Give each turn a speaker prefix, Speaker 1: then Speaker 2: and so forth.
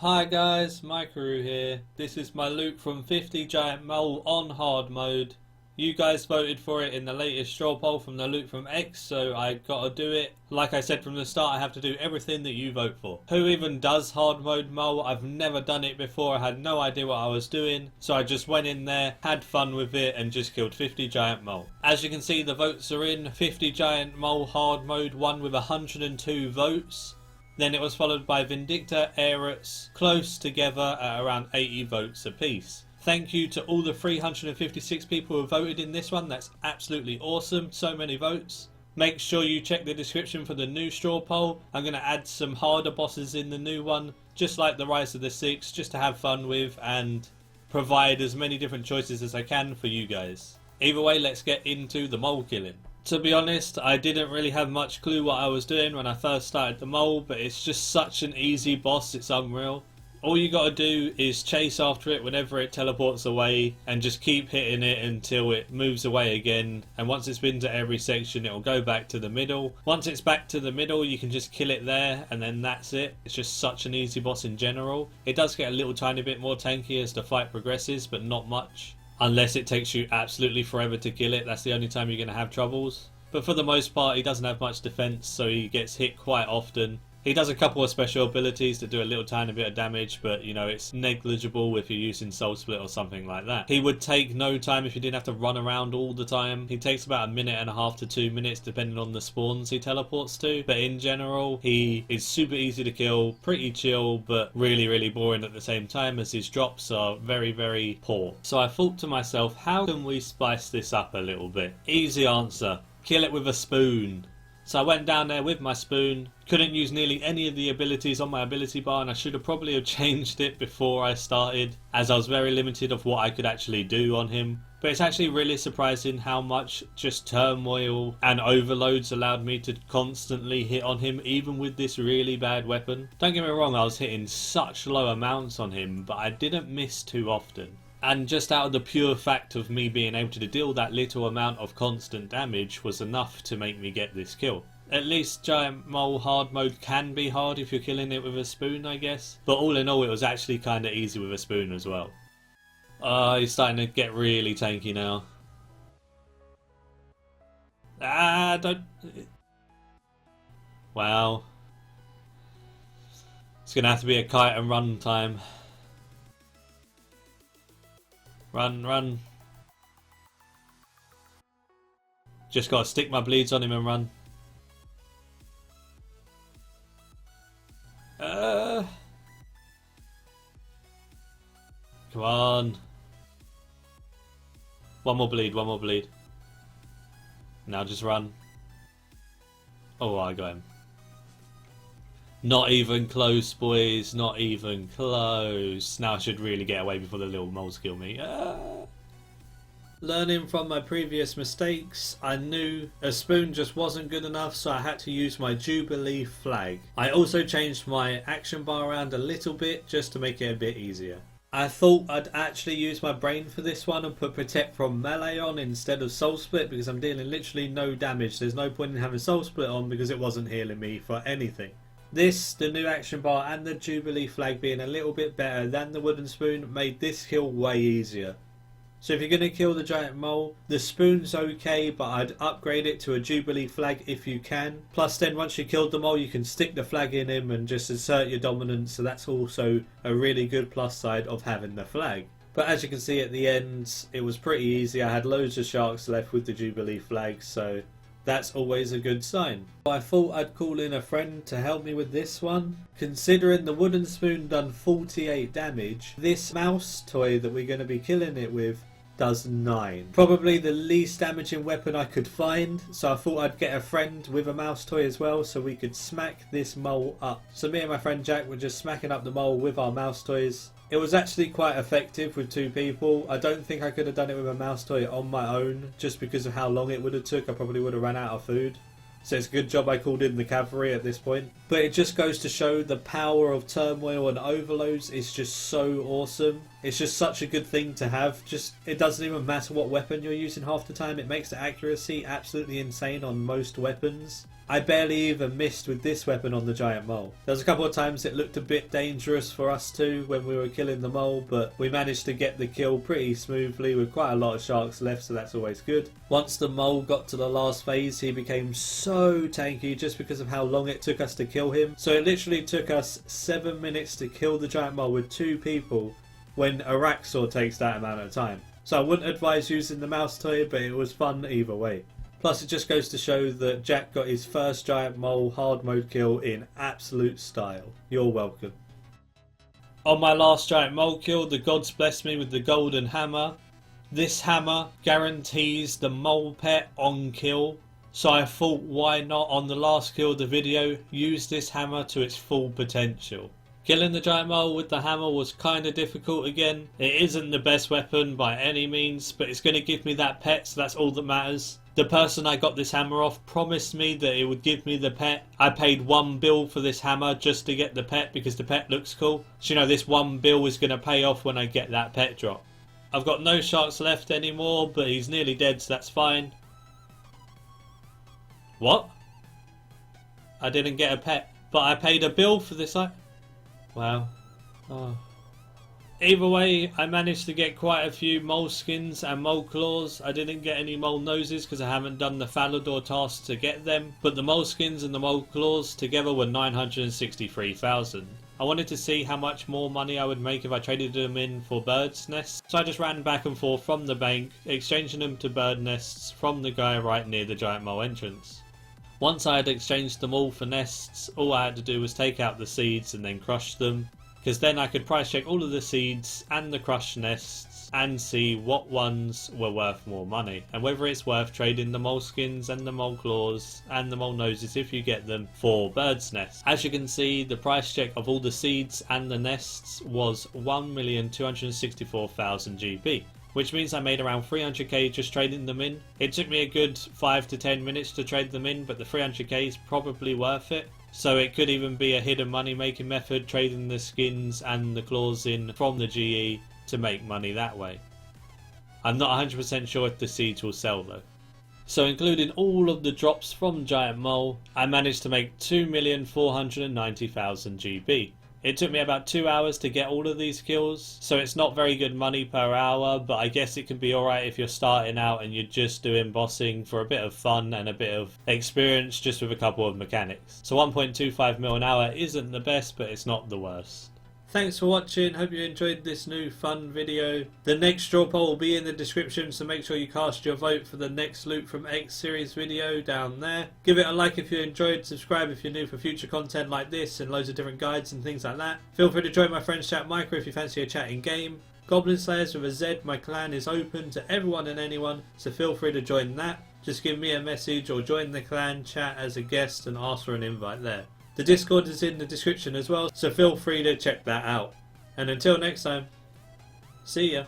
Speaker 1: Hi guys, Maikeru here. This is my loot from 50 Giant Mole on hard mode. You guys voted for it in the latest straw poll from the loot from X, so I gotta do it. Like I said from the start, I have to do everything that you vote for. Who even does hard mode mole? I've never done it before, I had no idea what I was doing, so I just went in there, had fun with it, and just killed 50 Giant Mole. As you can see, the votes are in. 50 Giant Mole hard mode won with 102 votes. Then it was followed by Vindicta, Aerits, close together at around 80 votes apiece. Thank you to all the 356 people who voted in this one. That's absolutely awesome. So many votes. Make sure you check the description for the new straw poll. I'm going to add some harder bosses in the new one, just like the Rise of the Six, just to have fun with and provide as many different choices as I can for you guys. Either way, let's get into the mole killing. To be honest, I didn't really have much clue what I was doing when I first started the mole, but it's just such an easy boss, it's unreal. All you gotta do is chase after it whenever it teleports away and just keep hitting it until it moves away again, and once it's been to every section it'll go back to the middle. Once it's back to the middle you can just kill it there and then that's it. It's just such an easy boss in general. It does get a little tiny bit more tanky as the fight progresses, but not much. Unless it takes you absolutely forever to kill it, that's the only time you're going to have troubles. But for the most part he doesn't have much defense, so he gets hit quite often. He does a couple of special abilities that do a little tiny bit of damage, but you know, it's negligible if you're using Soul Split or something like that. He would take no time if you didn't have to run around all the time. He takes about 1.5 to 2 minutes depending on the spawns he teleports to, but in general he is super easy to kill, pretty chill, but really boring at the same time, as his drops are very poor. So I thought to myself, how can we spice this up a little bit? Easy answer, kill it with a spoon. So I went down there with my spoon, couldn't use nearly any of the abilities on my ability bar, and I should have probably have changed it before I started, as I was very limited of what I could actually do on him. But it's actually really surprising how much just turmoil and overloads allowed me to constantly hit on him, even with this really bad weapon. Don't get me wrong, I was hitting such low amounts on him, but I didn't miss too often. And just out of the pure fact of me being able to deal that little amount of constant damage was enough to make me get this kill. At least Giant Mole hard mode can be hard if you're killing it with a spoon, I guess. But all in all, it was actually kind of easy with a spoon as well. He's starting to get really tanky now. Don't... Wow. It's going to have to be a kite and run time. Run. Just gotta stick my bleeds on him and run. Come on. One more bleed. Now just run. Oh, I got him. Not even close, boys. Not even close. Now I should really get away before the little moles kill me. Learning from my previous mistakes, I knew a spoon just wasn't good enough, so I had to use my Jubilee flag. I also changed my action bar around a little bit just to make it a bit easier. I thought I'd actually use my brain for this one and put Protect from Melee on instead of Soul Split, because I'm dealing literally no damage. There's no point in having Soul Split on because it wasn't healing me for anything. This, the new action bar and the Jubilee flag being a little bit better than the wooden spoon, made this kill way easier. So if you're going to kill the Giant Mole, the spoon's okay, but I'd upgrade it to a Jubilee flag if you can. Plus then once you killed the mole you can stick the flag in him and just assert your dominance, so that's also a really good plus side of having the flag. But as you can see at the end, it was pretty easy. I had loads of sharks left with the Jubilee flag, so that's always a good sign. I thought I'd call in a friend to help me with this one. Considering the wooden spoon done 48 damage, this mouse toy that we're going to be killing it with does 9. Probably the least damaging weapon I could find, so I thought I'd get a friend with a mouse toy as well so we could smack this mole up. So me and my friend Jack were just smacking up the mole with our mouse toys. It was actually quite effective with 2 people. I don't think I could have done it with a mouse toy on my own, just because of how long it would have took. I probably would have run out of food. So it's a good job I called in the cavalry at this point. But it just goes to show the power of turmoil and overloads is just so awesome. It's just such a good thing to have. Just, it doesn't even matter what weapon you're using half the time. It makes the accuracy absolutely insane on most weapons. I barely even missed with this weapon on the giant mole. There was a couple of times it looked a bit dangerous for us too when we were killing the mole, but we managed to get the kill pretty smoothly with quite a lot of sharks left, so that's always good. Once the mole got to the last phase, he became so tanky just because of how long it took us to kill him. So it literally took us 7 minutes to kill the giant mole with 2 people when Araxor takes that amount of time. So I wouldn't advise using the mouse toy, but it was fun either way. Plus it just goes to show that Jack got his first giant mole hard mode kill in absolute style. You're welcome. On my last giant mole kill, the gods blessed me with the golden hammer. This hammer guarantees the mole pet on kill, so I thought why not on the last kill of the video use this hammer to its full potential. Killing the giant mole with the hammer was kinda difficult again. It isn't the best weapon by any means, but it's going to give me that pet, so that's all that matters. The person I got this hammer off promised me that it would give me the pet. I paid 1 bill for this hammer just to get the pet because the pet looks cool. So you know this 1 bill is going to pay off when I get that pet drop. I've got no sharks left anymore, but he's nearly dead, so that's fine. What? I didn't get a pet, but I paid a bill for this. Wow. Oh. Either way, I managed to get quite a few mole skins and mole claws. I didn't get any mole noses because I haven't done the Falador task to get them, but the mole skins and the mole claws together were 963,000. I wanted to see how much more money I would make if I traded them in for birds' nests, so I just ran back and forth from the bank, exchanging them to bird nests from the guy right near the giant mole entrance. Once I had exchanged them all for nests, all I had to do was take out the seeds and then crush them, because then I could price check all of the seeds and the crushed nests and see what ones were worth more money and whether it's worth trading the mole skins and the mole claws and the mole noses if you get them for birds' nests. As you can see, the price check of all the seeds and the nests was 1,264,000 GB, which means I made around 300k just trading them in. It took me a good 5 to 10 minutes to trade them in, but the 300k is probably worth it. So it could even be a hidden money making method, trading the skins and the claws in from the GE to make money that way. I'm not 100% sure if the seeds will sell though. So including all of the drops from Giant Mole, I managed to make 2,490,000 GB. It took me about 2 hours to get all of these kills, so it's not very good money per hour, but I guess it can be alright if you're starting out and you're just doing bossing for a bit of fun and a bit of experience just with a couple of mechanics. So 1.25 mil an hour isn't the best, but it's not the worst. Thanks for watching, hope you enjoyed this new fun video. The next straw poll will be in the description, so make sure you cast your vote for the next Loot from X series video down there. Give it a like if you enjoyed, subscribe if you're new for future content like this and loads of different guides and things like that. Feel free to join my friends chat Maikeru if you fancy a chat in game. Goblin Slayers with a Z, my clan is open to everyone and anyone, so feel free to join that. Just give me a message or join the clan chat as a guest and ask for an invite there. The Discord is in the description as well, so feel free to check that out. And until next time, see ya.